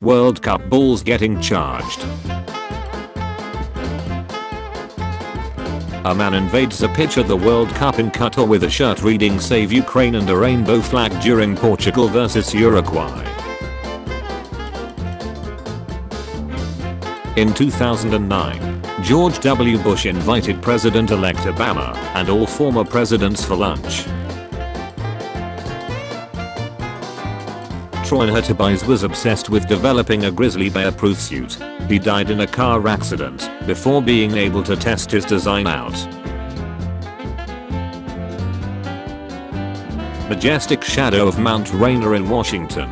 World Cup balls getting charged. A man invades a pitch at the World Cup in Qatar with a shirt reading "Save Ukraine" and a rainbow flag during Portugal vs Uruguay. In 2009, George W. Bush invited President-elect Obama and all former presidents for lunch. Troy Hurtubise was obsessed with developing a grizzly bear-proof suit. He died in a car accident before being able to test his design out. Majestic shadow of Mount Rainier in Washington.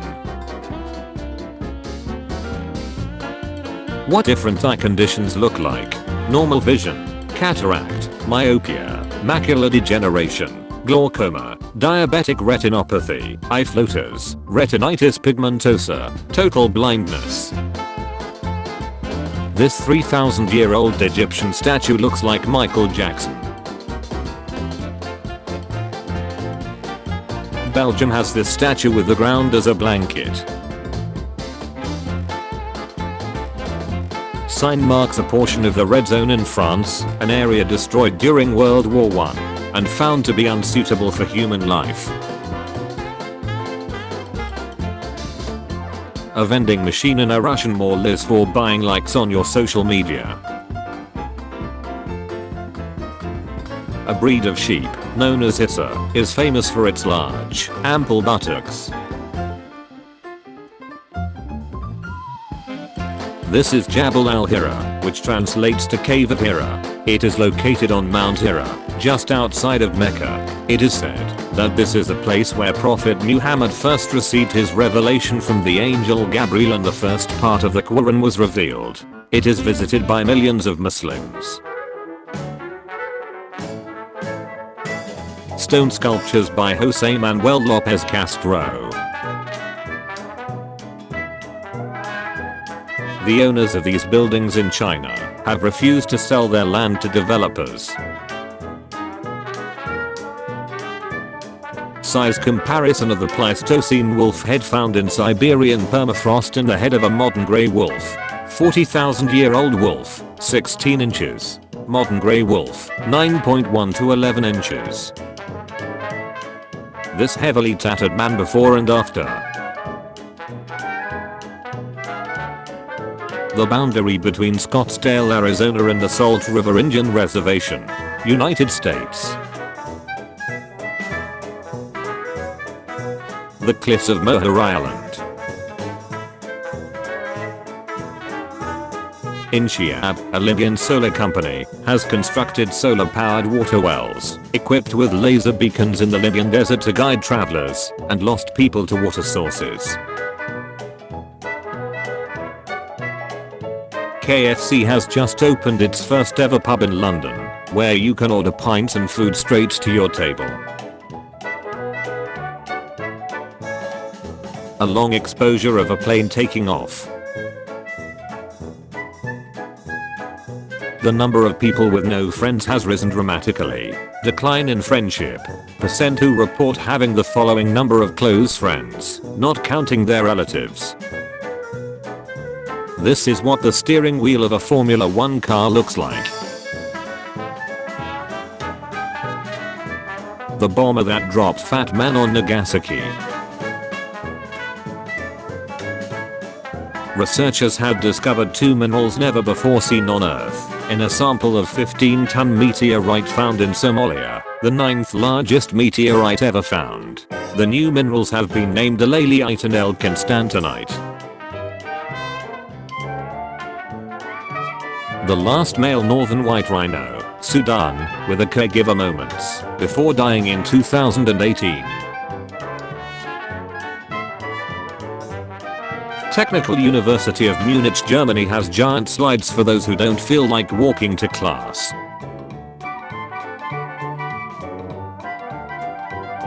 What different eye conditions look like? Normal vision, cataract, myopia, macular degeneration, glaucoma, diabetic retinopathy, eye floaters, retinitis pigmentosa, total blindness. This 3,000-year-old Egyptian statue looks like Michael Jackson. Belgium has this statue with the ground as a blanket. Sign marks a portion of the Red Zone in France, an area destroyed during World War I, and found to be unsuitable for human life. A vending machine in a Russian mall is for buying likes on your social media. A breed of sheep, known as Hissa, is famous for its large, ample buttocks. This is Jabal al-Hira, which translates to Cave of Hira. It is located on Mount Hira, just outside of Mecca. It is said that this is the place where Prophet Muhammad first received his revelation from the angel Gabriel and the first part of the Quran was revealed. It is visited by millions of Muslims. Stone sculptures by Jose Manuel Lopez Castro. The owners of these buildings in China have refused to sell their land to developers. Size comparison of the Pleistocene wolf head found in Siberian permafrost and the head of a modern grey wolf. 40,000-year-old wolf, 16 inches. Modern grey wolf, 9.1 to 11 inches. This heavily tattered man before and after. The boundary between Scottsdale, Arizona and the Salt River Indian Reservation, United States. The cliffs of Moher Island. Inchiab, a Libyan solar company, has constructed solar-powered water wells, equipped with laser beacons in the Libyan desert to guide travelers and lost people to water sources. KFC has just opened its first ever pub in London, where you can order pints and food straight to your table. A long exposure of a plane taking off. The number of people with no friends has risen dramatically. Decline in friendship. Percent who report having the following number of close friends, not counting their relatives. This is what the steering wheel of a Formula 1 car looks like. The bomber that dropped Fat Man on Nagasaki. Researchers have discovered two minerals never before seen on Earth in a sample of 15-ton meteorite found in Somalia, the 9th largest meteorite ever found. The new minerals have been named allalite and L-constantonite. The last male northern white rhino, Sudan, with a caregiver moments before dying in 2018. Technical University of Munich, Germany has giant slides for those who don't feel like walking to class.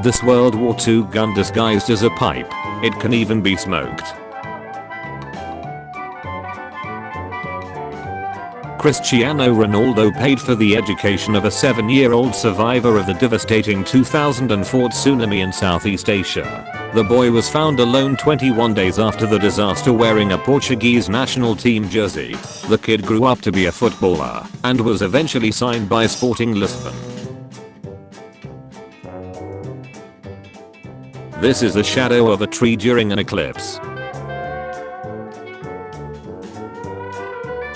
This World War II gun disguised as a pipe. It can even be smoked. Cristiano Ronaldo paid for the education of a 7-year-old survivor of the devastating 2004 tsunami in Southeast Asia. The boy was found alone 21 days after the disaster wearing a Portuguese national team jersey. The kid grew up to be a footballer and was eventually signed by Sporting Lisbon. This is the shadow of a tree during an eclipse.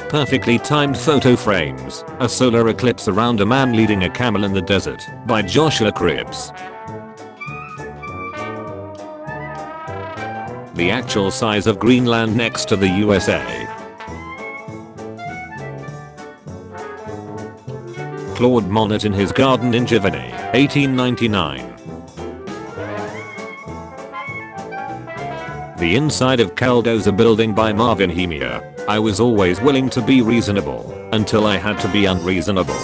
Perfectly timed photo frames, a solar eclipse around a man leading a camel in the desert, by Joshua Cribbs. The actual size of Greenland next to the USA. Claude Monet in his garden in Giverny, 1899. The inside of Caldoza building by Marvin Hemia. I was always willing to be reasonable, until I had to be unreasonable.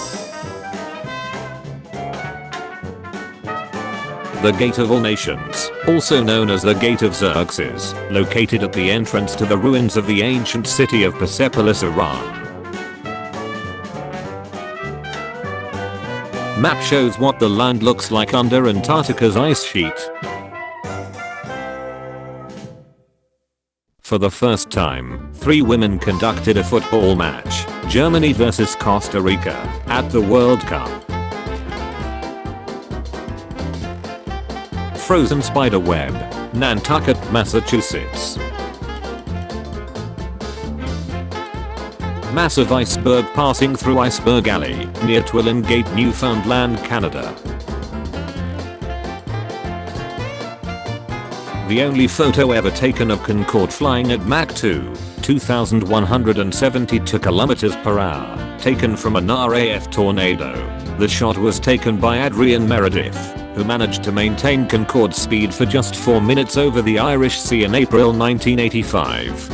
The Gate of All Nations, also known as the Gate of Xerxes, located at the entrance to the ruins of the ancient city of Persepolis, Iran. Map shows what the land looks like under Antarctica's ice sheet. For the first time, 3 women conducted a football match, Germany vs Costa Rica, at the World Cup. Frozen spider web, Nantucket, Massachusetts. Massive iceberg passing through Iceberg Alley, near Twillin Gate, Newfoundland, Canada. The only photo ever taken of Concorde flying at Mach 2, 2,172 km/h, taken from an RAF Tornado. The shot was taken by Adrian Meredith, who managed to maintain Concorde's speed for just 4 minutes over the Irish Sea in April 1985.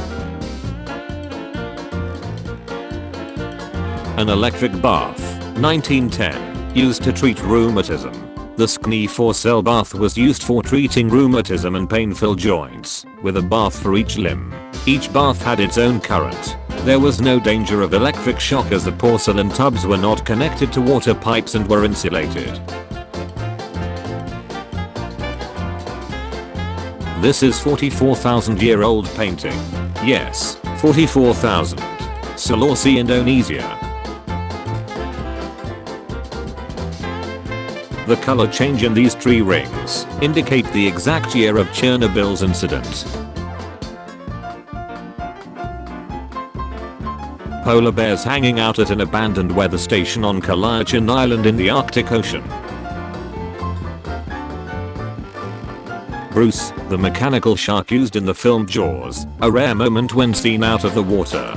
An electric bath, 1910, used to treat rheumatism. The SCNI 4-cell bath was used for treating rheumatism and painful joints, with a bath for each limb. Each bath had its own current. There was no danger of electric shock as the porcelain tubs were not connected to water pipes and were insulated. This is 44,000-year-old painting. Yes, 44,000. Sulawesi, Indonesia. The color change in these tree rings indicate the exact year of Chernobyl's incident. Polar bears hanging out at an abandoned weather station on Kalayachan Island in the Arctic Ocean. Bruce, the mechanical shark used in the film Jaws, a rare moment when seen out of the water.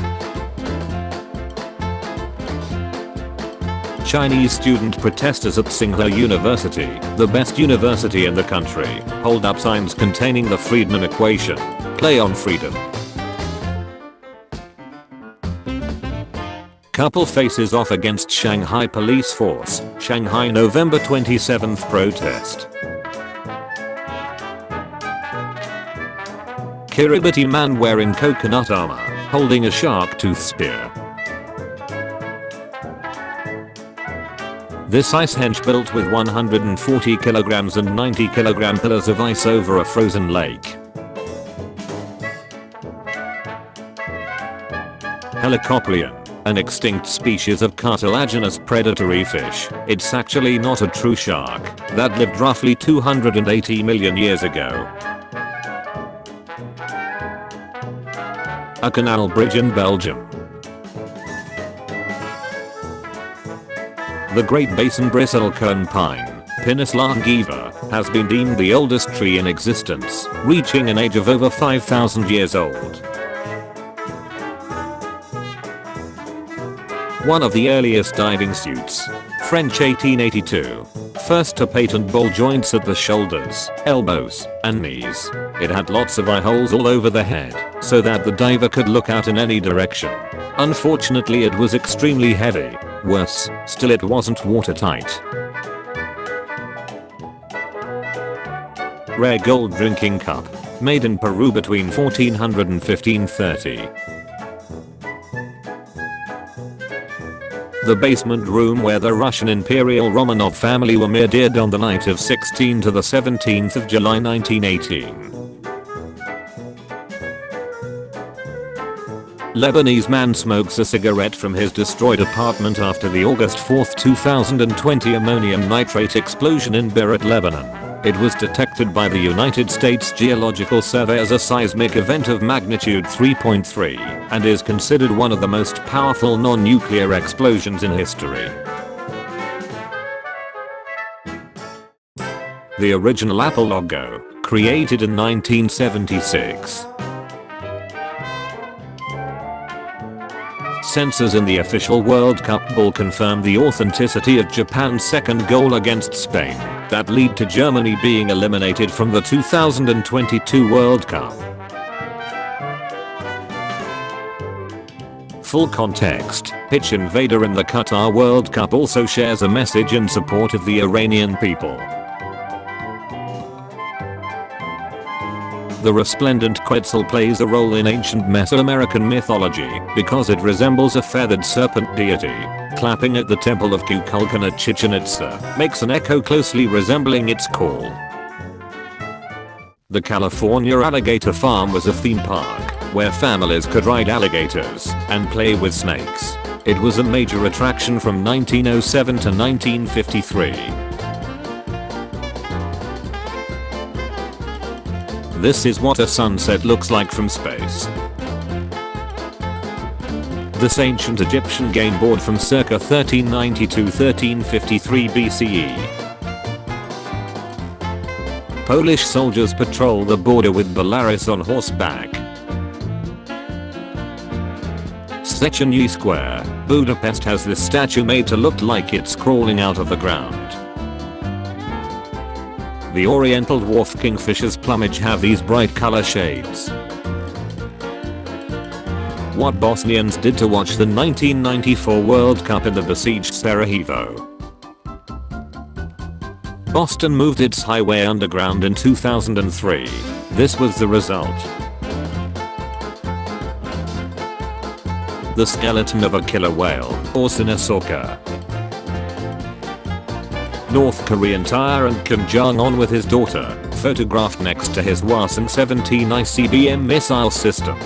Chinese student protesters at Tsinghua University, the best university in the country, hold up signs containing the Friedman equation. Play on freedom. Couple faces off against Shanghai police force. Shanghai November 27th protest. Kiribati man wearing coconut armor, holding a shark tooth spear. This ice henge built with 140 kilograms and 90 kilogram pillars of ice over a frozen lake. Helicoprion, an extinct species of cartilaginous predatory fish. It's actually not a true shark that lived roughly 280 million years ago. A canal bridge in Belgium. The Great Basin bristlecone pine, Pinus longiva, has been deemed the oldest tree in existence, reaching an age of over 5,000 years old. One of the earliest diving suits. French 1882. First to patent ball joints at the shoulders, elbows, and knees. It had lots of eye holes all over the head, so that the diver could look out in any direction. Unfortunately, it was extremely heavy. Worse still, it wasn't watertight. Rare gold drinking cup, made in Peru between 1400 and 1530. the basement room where the Russian Imperial Romanov family were murdered on the night of 16 to the 17th of July 1918. Lebanese man smokes a cigarette from his destroyed apartment after the August 4, 2020 ammonium nitrate explosion in Beirut, Lebanon. It was detected by the United States Geological Survey as a seismic event of magnitude 3.3 and is considered one of the most powerful non-nuclear explosions in history. The original Apple logo, created in 1976. Censors in the official World Cup ball confirmed the authenticity of Japan's second goal against Spain that led to Germany being eliminated from the 2022 World Cup. Full context, pitch invader in the Qatar World Cup also shares a message in support of the Iranian people. The resplendent Quetzal plays a role in ancient Mesoamerican mythology because it resembles a feathered serpent deity. Clapping at the temple of Kukulkan at Chichen Itza makes an echo closely resembling its call. The California Alligator Farm was a theme park where families could ride alligators and play with snakes. It was a major attraction from 1907 to 1953. This is what a sunset looks like from space. This ancient Egyptian game board from circa 1390-1353 BCE. Polish soldiers patrol the border with Belarus on horseback. Széchenyi Square, Budapest has this statue made to look like it's crawling out of the ground. The oriental dwarf kingfisher's plumage have these bright color shades. What Bosnians did to watch the 1994 World Cup in the besieged Sarajevo. Boston moved its highway underground in 2003. This was the result. The skeleton of a killer whale, or Sinasorka. North Korean tyrant Kim Jong-un with his daughter, photographed next to his Hwasong-17 ICBM missile system.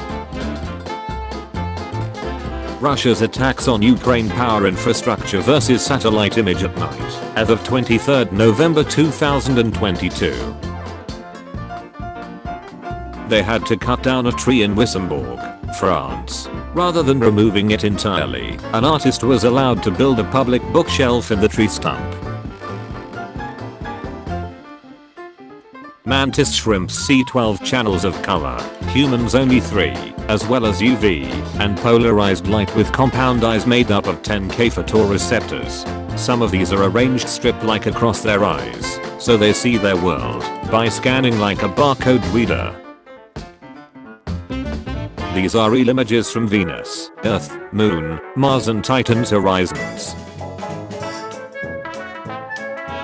Russia's attacks on Ukraine power infrastructure versus satellite image at night, as of 23rd November 2022. They had to cut down a tree in Wissembourg, France. Rather than removing it entirely, an artist was allowed to build a public bookshelf in the tree stump. Mantis shrimps see 12 channels of color, humans only 3, as well as UV and polarized light with compound eyes made up of 10K photoreceptors. Some of these are arranged strip-like across their eyes, so they see their world by scanning like a barcode reader. These are real images from Venus, Earth, Moon, Mars and Titan's horizons.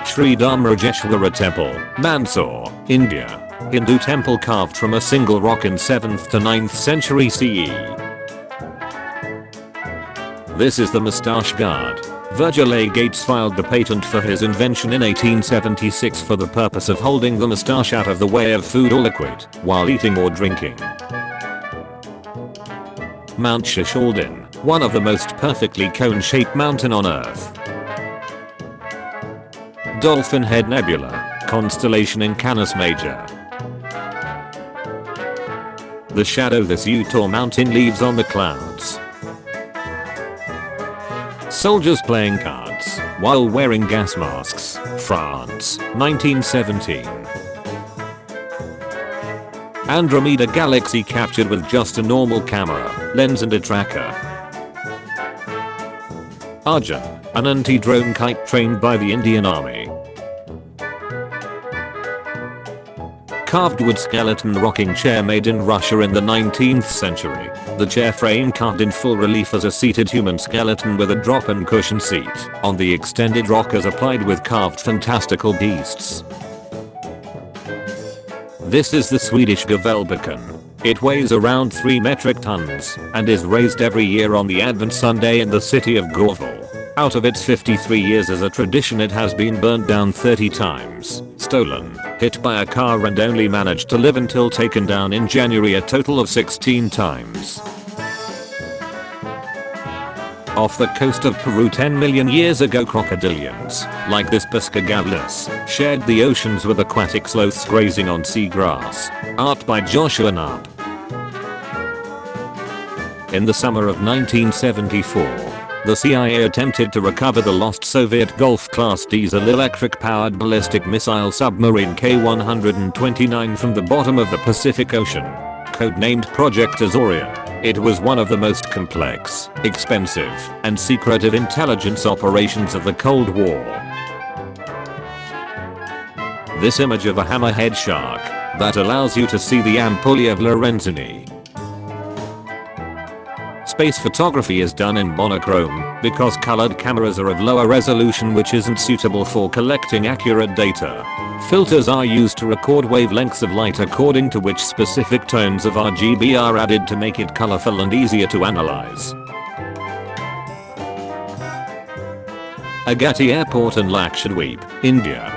Sri Dharmarajeshwara Temple, Mandsaur, India. Hindu temple carved from a single rock in 7th to 9th century CE. This is the moustache guard. Virgil A. Gates filed the patent for his invention in 1876 for the purpose of holding the moustache out of the way of food or liquid while eating or drinking. Mount Shishaldin, one of the most perfectly cone-shaped mountain on Earth. Dolphin Head Nebula, constellation in Canis Major. The shadow this Utah mountain leaves on the clouds. Soldiers playing cards while wearing gas masks, France, 1917. Andromeda Galaxy captured with just a normal camera, lens and a tracker. Arjun, an anti-drone kite trained by the Indian Army. Carved wood skeleton rocking chair made in Russia in the 19th century. The chair frame carved in full relief as a seated human skeleton with a drop and cushion seat. On the extended rockers applied with carved fantastical beasts. This is the Swedish Gavelbekan. It weighs around 3 metric tons and is raised every year on the Advent Sunday in the city of Gorval. Out of its 53 years as a tradition, it has been burnt down 30 times, stolen, hit by a car, and only managed to live until taken down in January a total of 16 times. Off the coast of Peru 10 million years ago, crocodilians, like this Piscagallus, shared the oceans with aquatic sloths grazing on seagrass. Art by Joshua Knapp. In the summer of 1974, the CIA attempted to recover the lost Soviet Golf-class diesel electric-powered ballistic missile submarine K-129 from the bottom of the Pacific Ocean. Codenamed Project Azorian, it was one of the most complex, expensive, and secretive intelligence operations of the Cold War. This image of a hammerhead shark that allows you to see the ampulla of Lorenzini. Space photography is done in monochrome because colored cameras are of lower resolution, which isn't suitable for collecting accurate data. Filters are used to record wavelengths of light according to which specific tones of RGB are added to make it colorful and easier to analyze. Agatti Airport in Lakshadweep, India.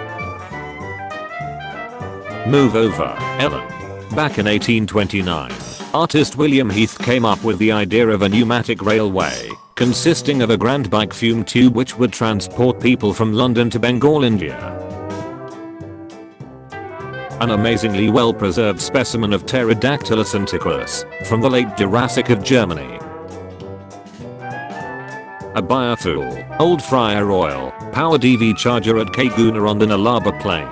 Move over, Ellen. Back in 1829. Artist William Heath came up with the idea of a pneumatic railway, consisting of a grand bike fume tube which would transport people from London to Bengal, India. An amazingly well-preserved specimen of Pterodactylus antiquus, from the late Jurassic of Germany. A biofuel, old fryer oil, powered EV charger at Kaguna on the Nalaba Plain.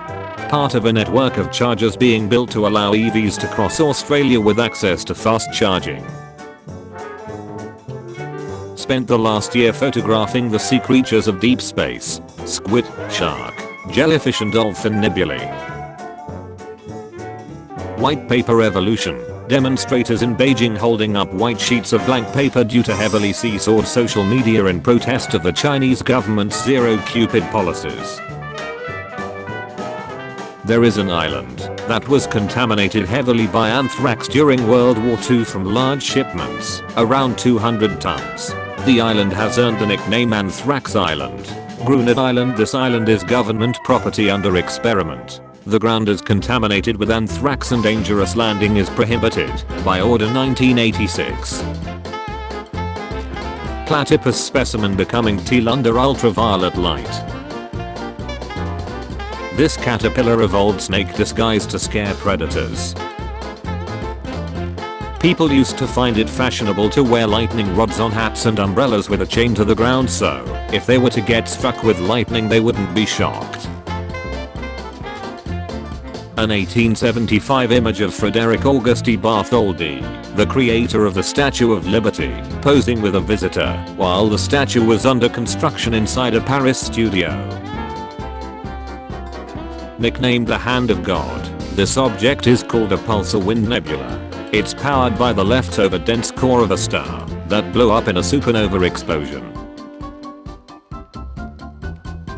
Part of a network of chargers being built to allow EVs to cross Australia with access to fast charging. Spent the last year photographing the sea creatures of deep space: squid, shark, jellyfish and dolphin nebulae. White paper evolution. Demonstrators in Beijing holding up white sheets of blank paper due to heavily seesawed social media in protest of the Chinese government's zero-Covid policies. There is an island that was contaminated heavily by anthrax during World War II from large shipments, around 200 tons. The island has earned the nickname Anthrax Island. Grunert Island. This island is government property under experiment. The ground is contaminated with anthrax and dangerous landing is prohibited by Order 1986. Platypus specimen becoming teal under ultraviolet light. This caterpillar evolved snake disguised to scare predators. People used to find it fashionable to wear lightning rods on hats and umbrellas with a chain to the ground, so if they were to get struck with lightning they wouldn't be shocked. An 1875 image of Frederick Auguste Bartholdi, the creator of the Statue of Liberty, posing with a visitor while the statue was under construction inside a Paris studio. Nicknamed the Hand of God, this object is called a pulsar wind nebula. It's powered by the leftover dense core of a star that blew up in a supernova explosion.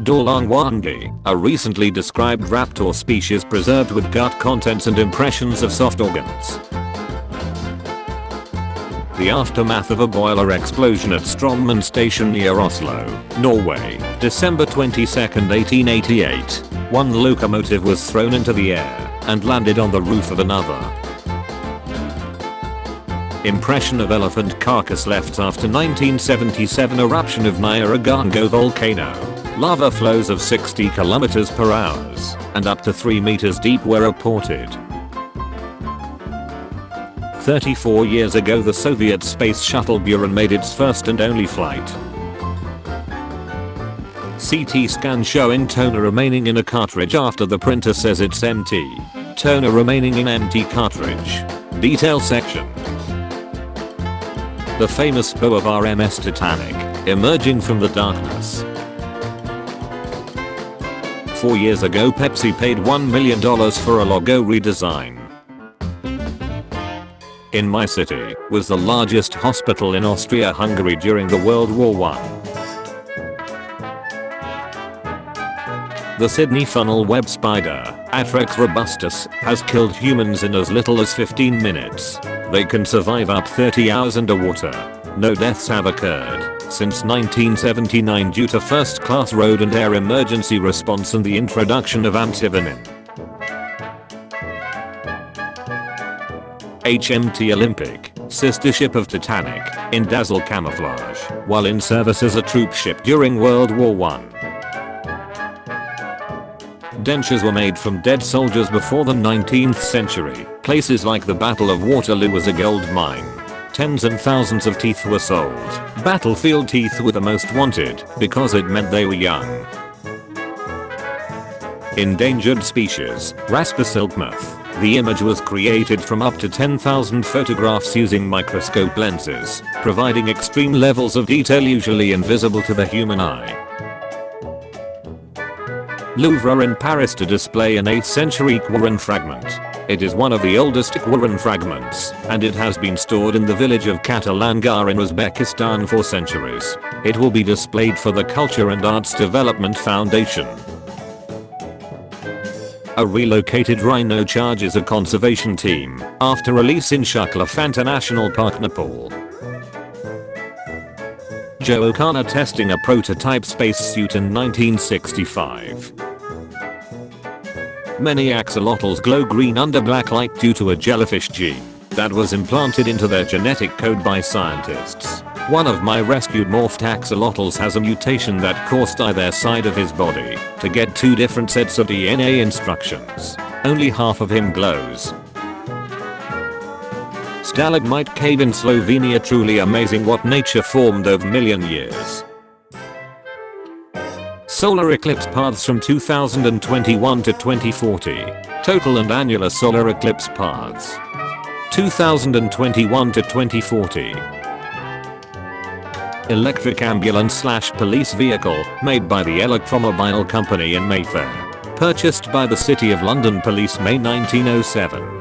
Dolongwangi, a recently described raptor species preserved with gut contents and impressions of soft organs. The aftermath of a boiler explosion at Strommen Station near Oslo, Norway, December 22, 1888. One locomotive was thrown into the air and landed on the roof of another. Impression of elephant carcass left after 1977 eruption of Nyiragongo volcano. Lava flows of 60 km per hour and up to 3 meters deep were reported. 34 years ago the Soviet Space Shuttle Buran made its first and only flight. CT scan showing toner remaining in a cartridge after the printer says it's empty. Toner remaining in empty cartridge. Detail section. The famous bow of RMS Titanic, emerging from the darkness. 4 years ago Pepsi paid $1 million for a logo redesign. In my city was the largest hospital in Austria-Hungary during the World War I. The Sydney funnel web spider, Atrax robustus, has killed humans in as little as 15 minutes. They can survive up 30 hours underwater. No deaths have occurred. exist since 1979 due to first-class road and air emergency response and the introduction of antivenin. HMT Olympic, sister ship of Titanic, in dazzle camouflage, while in service as a troop ship during World War I. Dentures were made from dead soldiers before the 19th century. Places like the Battle of Waterloo was a gold mine. Tens and thousands of teeth were sold. Battlefield teeth were the most wanted because it meant they were young. Endangered species, Rasper moth. The image was created from up to 10,000 photographs using microscope lenses, providing extreme levels of detail usually invisible to the human eye. Louvre in Paris to display an 8th century Qur'an fragment. It is one of the oldest Qur'an fragments, and it has been stored in the village of Catalanga in Uzbekistan for centuries. It will be displayed for the Culture and Arts Development Foundation. A relocated rhino charges a conservation team after release in Shukla Fanta National Park, Nepal. Joe O'Connor testing a prototype spacesuit in 1965. Many axolotls glow green under black light due to a jellyfish gene that was implanted into their genetic code by scientists. One of my rescued morphed axolotls has a mutation that caused either side of his body to get 2 different sets of DNA instructions. Only half of him glows. Stalagmite cave in Slovenia, truly amazing what nature formed over million years. Solar eclipse paths from 2021 to 2040. Total and annular solar eclipse paths. 2021 to 2040. Electric ambulance/police vehicle made by the Electromobile Company in Mayfair. Purchased by the City of London Police May 1907.